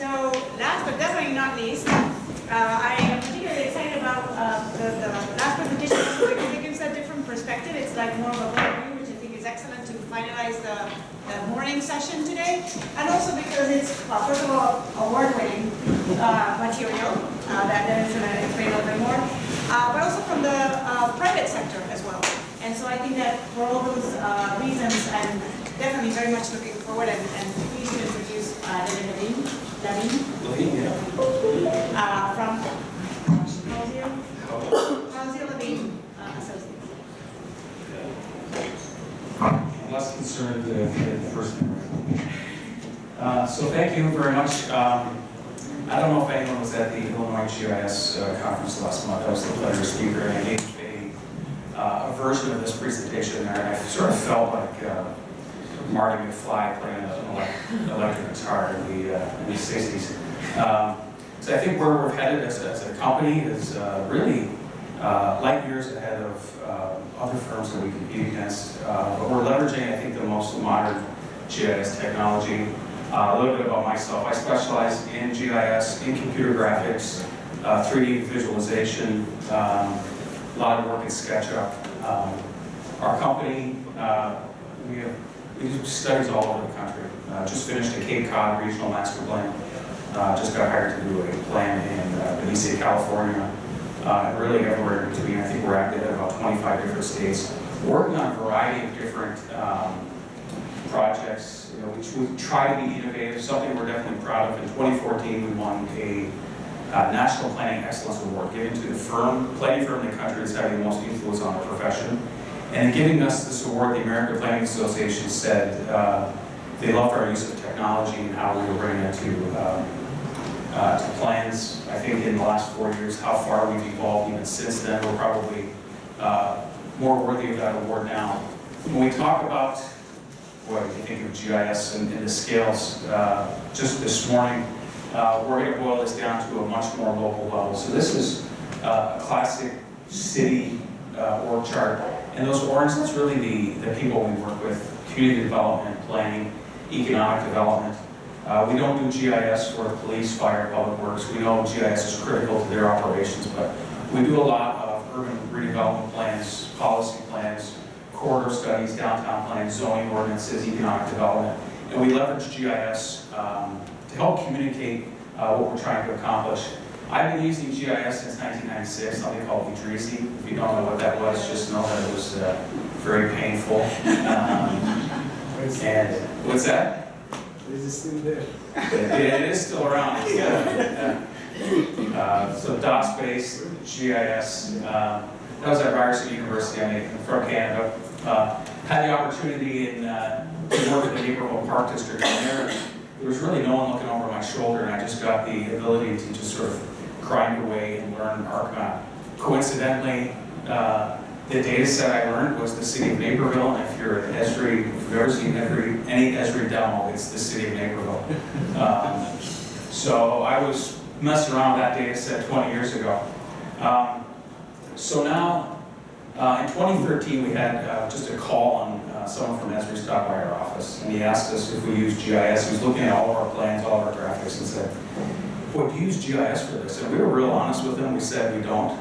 So last but definitely not least, I am particularly excited about the last presentation also because it gives a different perspective. It's like more of a point of view, which I think is excellent to finalize the morning session today. And also because it's, well, first of all, award-winning material that Devin's going to explain a little bit more, but also from the private sector as well. And so I think that for all those reasons, I'm definitely very much looking forward and pleased to introduce Devin Lavigne, from Houseal Lavigne Associates. I'm less concerned in the first one. So thank you very much. I don't know if anyone was at the Illinois GIS conference last month. I was the plenary speaker, and I gave a version of this presentation there, and I sort of felt like Marty McFly playing an electric guitar in the 60s. So I think where we're headed as a company is really light years ahead of other firms that we compete against. But we're leveraging, I think, the most modern GIS technology. A little bit about myself. I specialize in GIS, in computer graphics, 3D visualization, a lot of work in SketchUp. Our company, we do studies all over the country. Just finished a Cape Cod regional master plan. Just got hired to do a plan in Belize, California, and really everywhere in between. I think we're active in about 25 different states, working on a variety of different projects. We try to be innovative, something we're definitely proud of. In 2014, we won a National Planning Excellence Award given to the planning firm in the country that's having the most influence on the profession. And in giving us this award, the American Planning Association said they loved our use of technology and how we were bringing it to plans. I think in the last 4 years, how far we've evolved even since then, we're probably more worthy of that award now. When we talk about what you think of GIS and the scales, just this morning, we're going to boil this down to a much more local level. So this is a classic city org chart. And those orange, that's really the people we work with: community development, planning, economic development. We don't do GIS for police, fire, public works. We know GIS is critical to their operations, but we do a lot of urban redevelopment plans, policy plans, corridor studies, downtown plans, zoning ordinances, economic development. And we leverage GIS to help communicate what we're trying to accomplish. I've been using GIS since 1996, something called Idrisi. If you don't know what that was, just know that it was very painful. And what's that? Is it still there? It is still around. So DOS-based GIS. That was at Ryerson University. I'm from Canada. Had the opportunity to work at the Naperville Park District, and there was really no one looking over my shoulder, and I just got the ability to just sort of grind away and learn ArcMap. Coincidentally, the data set I learned was the city of Naperville, and if you're at Esri, if you've ever seen any Esri demo, it's the city of Naperville. So I was messing around with that data set 20 years ago. So now, in 2013, we had just a call on someone from Esri stopped by our office, and he asked us if we use GIS. He was looking at all of our plans, all of our graphics, and said, "Boy, do you use GIS for this?" And we were real honest with him. We said we don't.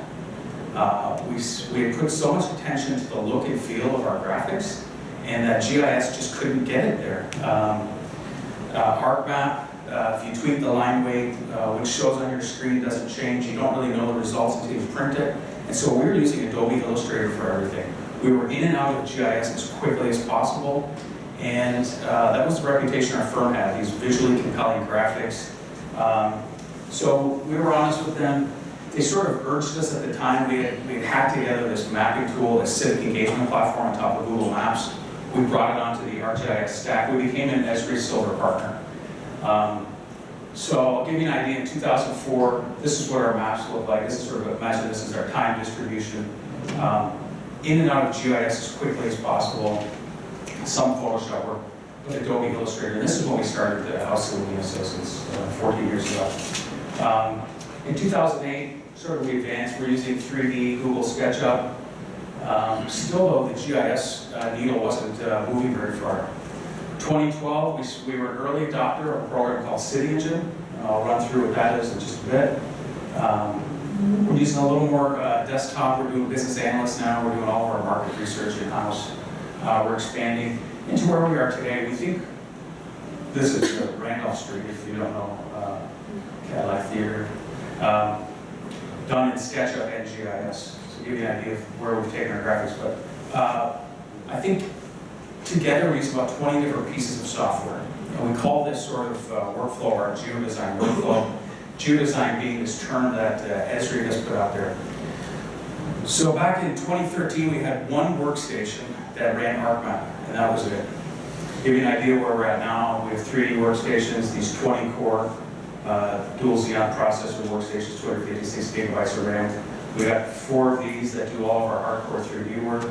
We had put so much attention to the look and feel of our graphics, and that GIS just couldn't get it there. ArcMap, if you tweak the line weight, which shows on your screen doesn't change, you don't really know the results until you print it. And so we were using Adobe Illustrator for everything. We were in and out of GIS as quickly as possible, and that was the reputation our firm had, these visually compelling graphics. So we were honest with them. They sort of urged us at the time. We had hacked together this mapping tool, a civic engagement platform on top of Google Maps. We brought it onto the ArcGIS stack. We became an Esri Silver partner. So I'll give you an idea. In 2004, this is what our maps look like. This is sort of, imagine this is our time distribution. In and out of GIS as quickly as possible. Some Photoshop work, but Adobe Illustrator. And this is when we started the Houseal Associates 14 years ago. In 2008, sort of we advanced. We're using 3D, Google SketchUp. Still though, the GIS needle wasn't moving very far. 2012, we were an early adopter of a program called City Engine. I'll run through what that is in just a bit. We're using a little more desktop. We're doing business analysts now. We're doing all of our market research in-house. We're expanding into where we are today. We think this is Randolph Street, if you don't know, Cadillac Theater. Done in SketchUp and GIS, to give you an idea of where we've taken our graphics. But I think together we use about 20 different pieces of software. And we call this sort of workflow our geodesign workflow. Geodesign being this term that Esri has put out there. So back in 2013, we had one workstation that ran ArcMap, and that was it. To give you an idea where we're at now, we have 3D workstations, these 20 core dual Xeon processor workstations, 256 gigabytes of RAM. We got 4 of these that do all of our hardcore 3D work.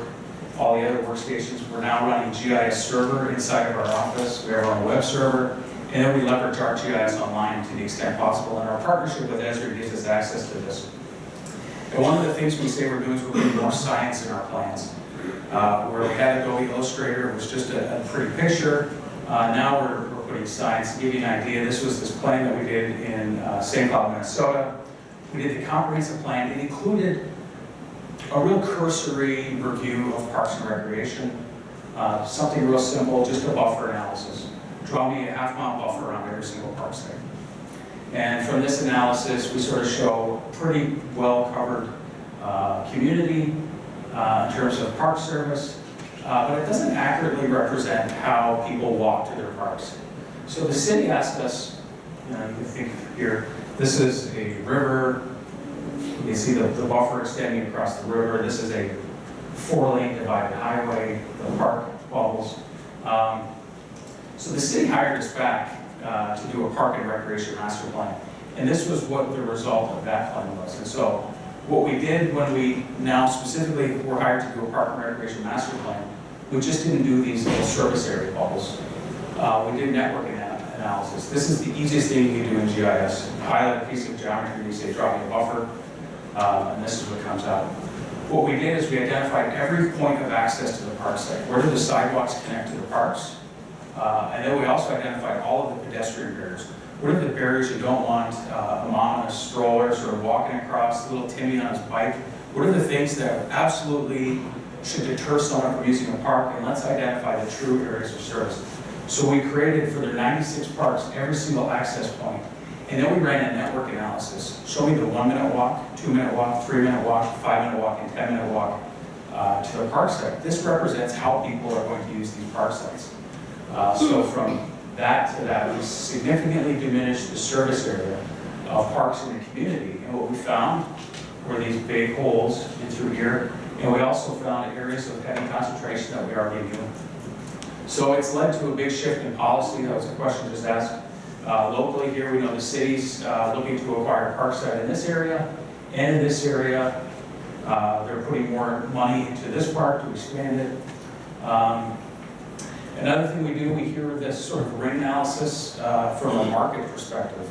All the other workstations, we're now running GIS server inside of our office. We have our own web server, and then we leverage our GIS online to the extent possible. And our partnership with Esri gives us access to this. And one of the things we say we're doing is we're putting more science in our plans. Where we had Adobe Illustrator, it was just a pretty picture. Now we're putting science. To give you an idea, this was this plan that we did in St. Cloud, Minnesota. We did the comprehensive plan. It included a real cursory review of parks and recreation, something real simple, just a buffer analysis. Draw me a half-mile buffer around every single park site. And from this analysis, we sort of show pretty well-covered community in terms of park service, but it doesn't accurately represent how people walk to their parks. So the city asked us, you can think here, this is a river. You can see the buffer extending across the river. This is a 4-lane divided highway, the park bubbles. So the city hired us back to do a park and recreation master plan. And this was what the result of that plan was. And so what we did when we now specifically were hired to do a park and recreation master plan, we just didn't do these little service area bubbles. We did network analysis. This is the easiest thing you can do in GIS. Highlight a piece of geometry, you say drop me a buffer, and this is what comes out. What we did is we identified every point of access to the park site. Where do the sidewalks connect to the parks? And then we also identified all of the pedestrian barriers. What are the barriers you don't want a mom in a stroller sort of walking across, little Timmy on his bike? What are the things that absolutely should deter someone from using a park? And let's identify the true areas of service. So we created for their 96 parks every single access point. And then we ran a network analysis. Show me the 1-minute walk, 2-minute walk, 3-minute walk, 5-minute walk, and 10-minute walk to the park site. This represents how people are going to use these park sites. So from that to that, we significantly diminished the service area of parks in the community. And what we found were these big holes in through here. And we also found areas of heavy concentration that we already knew. So it's led to a big shift in policy. That was a question just asked. Locally here, we know the city's looking to acquire a park site in this area and in this area. They're putting more money into this park to expand it. Another thing we do, we hear this sort of ring analysis from a market perspective.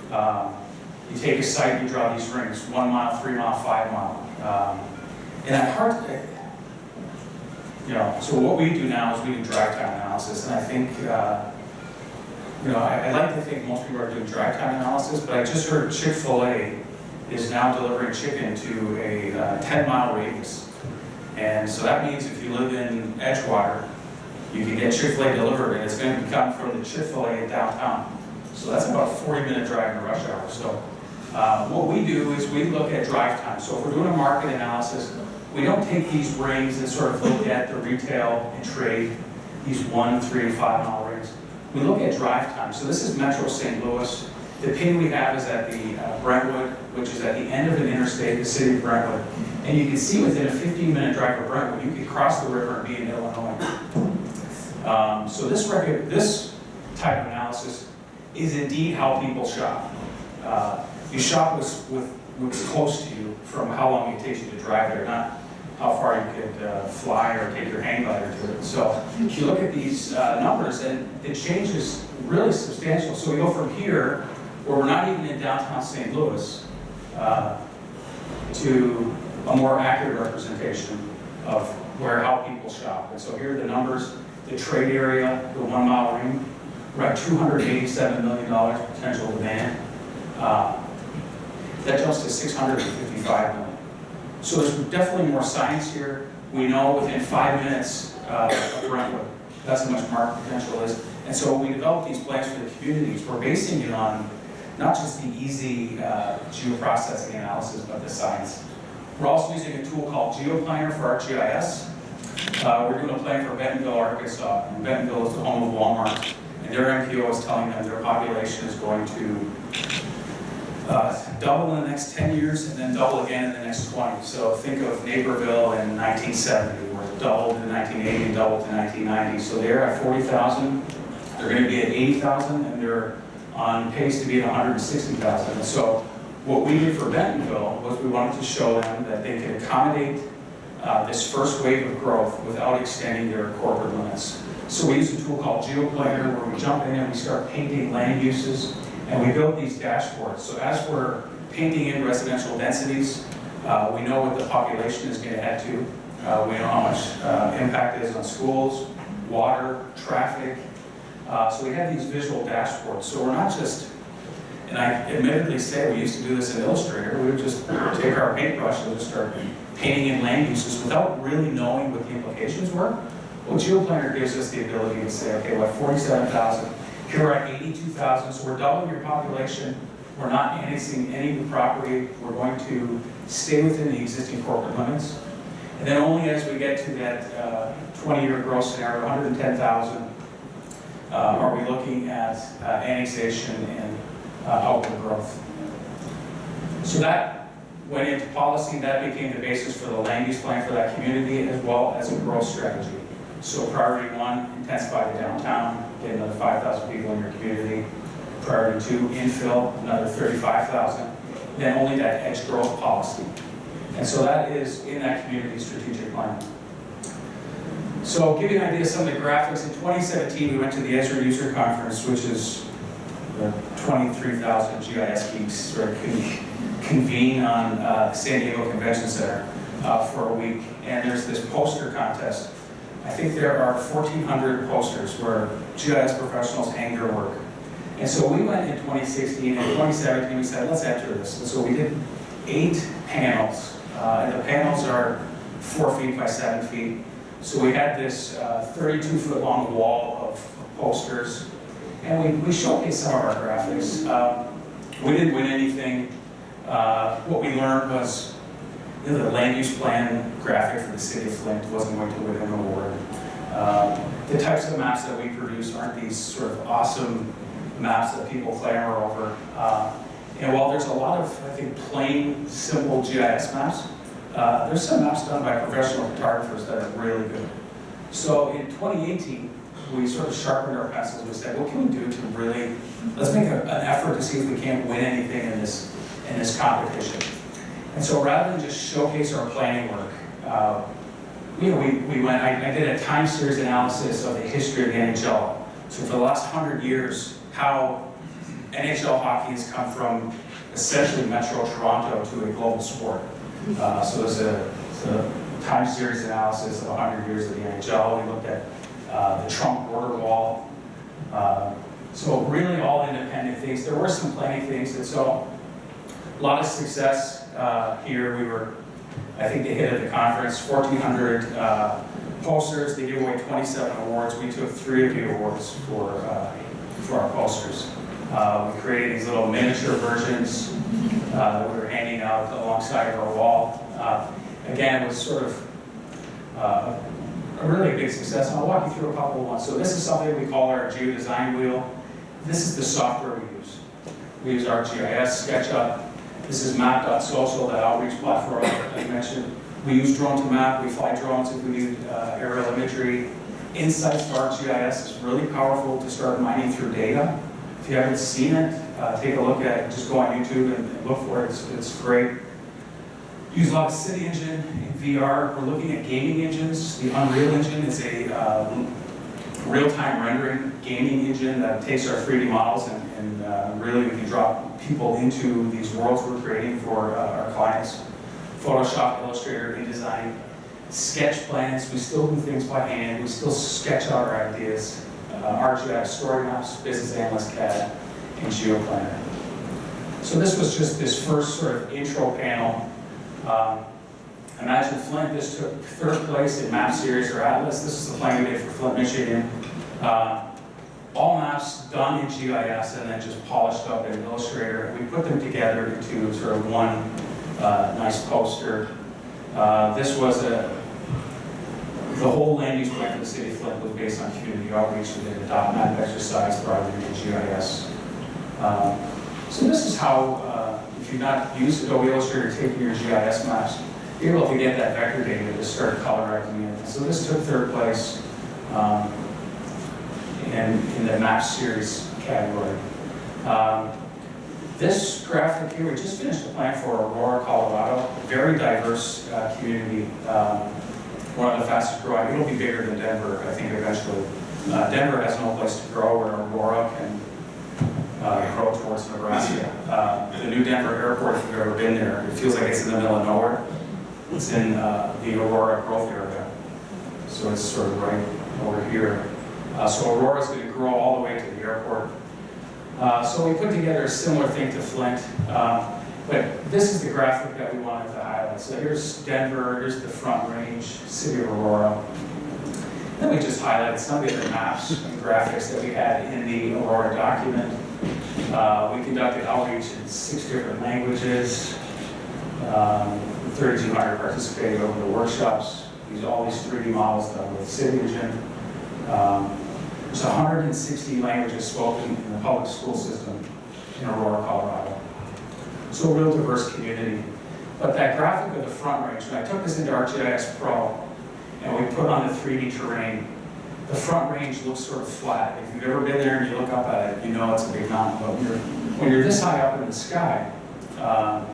You take a site, you draw these rings, 1 mile, 3 mile, 5 mile. And at heart, so what we do now is we do drive time analysis, and I think, I like to think most people are doing drive time analysis, but I just heard Chick-fil-A is now delivering chicken to a 10-mile radius. And so that means if you live in Edgewater, you can get Chick-fil-A delivered, and it's going to come from the Chick-fil-A downtown. So that's about a 40-minute drive in rush hour. So what we do is we look at drive time. So if we're doing a market analysis, we don't take these rings and sort of look at the retail and trade, these 1, 3, 5 mile rings. We look at drive time. So this is Metro St. Louis. The pin we have is at the Brentwood, which is at the end of an interstate, the city of Brentwood. And you can see within a 15-minute drive of Brentwood, you can cross the river and be in Illinois. So this type of analysis is indeed how people shop. You shop with what's close to you from how long it takes you to drive there, not how far you could fly or take your hang glider to it. So you look at these numbers, and the change is really substantial. So we go from here, where we're not even in downtown St. Louis, to a more accurate representation of how people shop. And so here are the numbers. the trade area, the 1 mile ring. We're at $287 million potential demand. That jumps to $655 million. So there's definitely more science here. We know within 5 minutes of Brentwood, that's how much market potential is. And so when we develop these plans for the communities, we're basing it on not just the easy geoprocessing analysis, but the science. We're also using a tool called GeoPlanner for our GIS. We're doing a plan for Bentonville, Arkansas. And Bentonville is the home of Walmart. And their MPO is telling them their population is going to double in the next 10 years and then double again in the next 20. So think of Naperville in 1970, where it doubled in 1980 and doubled in 1990. So they're at 40,000. They're going to be at 80,000, and they're on pace to be at 160,000. So what we did for Bentonville was we wanted to show them that they could accommodate this first wave of growth without extending their corporate limits. So we use a tool called GeoPlanner, where we jump in and we start painting land uses, and we build these dashboards. So as we're painting in residential densities, we know what the population is going to head to. We know how much impact it is on schools, water, traffic. So we have these visual dashboards. So we're not just, and I admittedly say we used to do this in Illustrator, we would just take our paintbrush and just start painting in land uses without really knowing what the implications were. Well, GeoPlanner gives us the ability to say, okay, we're at 47,000, here we're at 82,000, so we're doubling your population, we're not annexing any of the property, we're going to stay within the existing corporate limits. And then only as we get to that 20-year growth scenario, 110,000, are we looking at annexation and outward growth. So that went into policy, that became the basis for the land use plan for that community, as well as a growth strategy. So priority 1, intensify the downtown, get another 5,000 people in your community. Priority 2, infill, another 35,000. Then only that edge growth policy. And so that is in that community strategic plan. So give you an idea of some of the graphics. In 2017, we went to the Ezra User Conference, which is the 23,000 GIS geeks sort of convene on the San Diego Convention Center for a week. And there's this poster contest. I think there are 1,400 posters where GIS professionals hang their work. And so we went in 2016, and in 2017 we said, let's enter this. And so we did 8 panels. And the panels are 4 feet by 7 feet. So we had this 32-foot long wall of posters. And we showcased some of our graphics. We didn't win anything. What we learned was the land use plan graphic for the city of Flint wasn't going to win an award. The types of maps that we produce aren't these sort of awesome maps that people clamor over. And while there's a lot of, I think, plain, simple GIS maps, there's some maps done by professional photographers that are really good. So in 2018, we sort of sharpened our pencils. We said, what can we do to really, let's make an effort to see if we can't win anything in this competition. And so rather than just showcase our planning work, we went, I did a time series analysis of the history of the NHL. So for the last 100 years, how NHL hockey has come from essentially Metro Toronto to a global sport. So there's a time series analysis of 100 years of the NHL. We looked at the Trump border wall. So really all independent things. There were some planning things, and so a lot of success here. We were, I think they hit at the conference, 1,400 posters. They gave away 27 awards. We took 3 of the awards for our posters. We created these little miniature versions that we were handing out alongside of our wall. Again, it was sort of a really big success. And I'll walk you through a couple of ones. So this is something we call our GeoDesign wheel. This is the software we use. We use ArcGIS, SketchUp. This is map.social, that outreach platform I mentioned. We use drone to map. We fly drones if we need aerial imagery. Insights for ArcGIS is really powerful to start mining through data. If you haven't seen it, take a look at it. Just go on YouTube and look for it. It's great. Use a lot of City Engine in VR. We're looking at gaming engines. The Unreal Engine is a real-time rendering gaming engine that takes our 3D models and really we can drop people into these worlds we're creating for our clients. Photoshop, Illustrator, InDesign. sketch plans, we still do things by hand, we still sketch out our ideas. ArcGIS, story maps, business analyst CAD, and GeoPlanner. So this was just this first sort of intro panel. Imagine Flint, this took 3rd place in map series or atlas. This is the plan we did for Flint, Michigan. All maps done in GIS and then just polished up in Illustrator. We put them together into sort of one nice poster. This was the whole land use plan for the city of Flint was based on community outreach. We did a dot map exercise brought into GIS. So this is how, if you've not used Adobe Illustrator, taking your GIS maps, you're able to get that vector data to start colorizing it. So this took 3rd place in the map series category. This graphic here, we just finished a plan for Aurora, Colorado. Very diverse community. One of the fastest growing. It'll be bigger than Denver, I think, eventually. Denver has no place to grow, where Aurora can grow towards Nebraska. The new Denver airport, if you've ever been there, it feels like it's in the middle of nowhere. It's in the Aurora growth area. So it's sort of right over here. So Aurora's going to grow all the way to the airport. So we put together a similar thing to Flint. But this is the graphic that we wanted to highlight. So here's Denver, here's the Front Range, City of Aurora. Then we just highlighted some of the other maps and graphics that we had in the Aurora document. We conducted outreach in 6 different languages. 3,200 participated over the workshops. All these 3D models done with CityVision. There's 160 languages spoken in the public school system in Aurora, Colorado. So a real diverse community. But that graphic of the Front Range, when I took this into ArcGIS Pro and we put on the 3D terrain, the Front Range looks sort of flat. If you've ever been there and you look up at it, you know it's a big mountain. But when you're this high up in the sky,